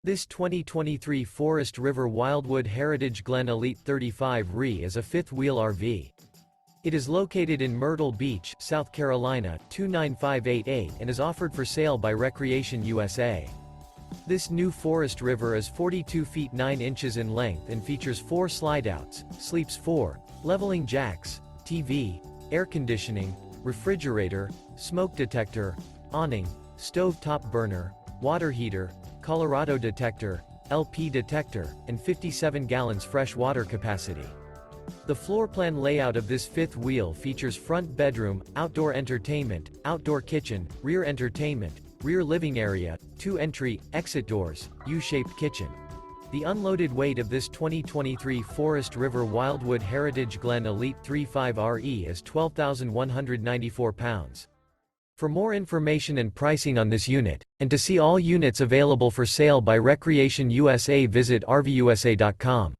This 2023 Forest River Wildwood Heritage Glen Elite 35 Re is a fifth-wheel RV. It is located in Myrtle Beach, South Carolina, 29588 and is offered for sale by Recreation USA. This new Forest River is 42 feet 9 inches in length and features 4 slideouts, sleeps 4, leveling jacks, TV, air conditioning, refrigerator, smoke detector, awning, stove top burner, water heater, Colorado Detector, LP Detector, and 57 gallons fresh water capacity. The floor plan layout of this fifth wheel features front bedroom, outdoor entertainment, outdoor kitchen, rear entertainment, rear living area, 2 entry, exit doors, U-shaped kitchen. The unloaded weight of this 2023 Forest River Wildwood Heritage Glen Elite 35 RE is 12,194 pounds. For more information and pricing on this unit, and to see all units available for sale by Recreation USA, visit RVUSA.com.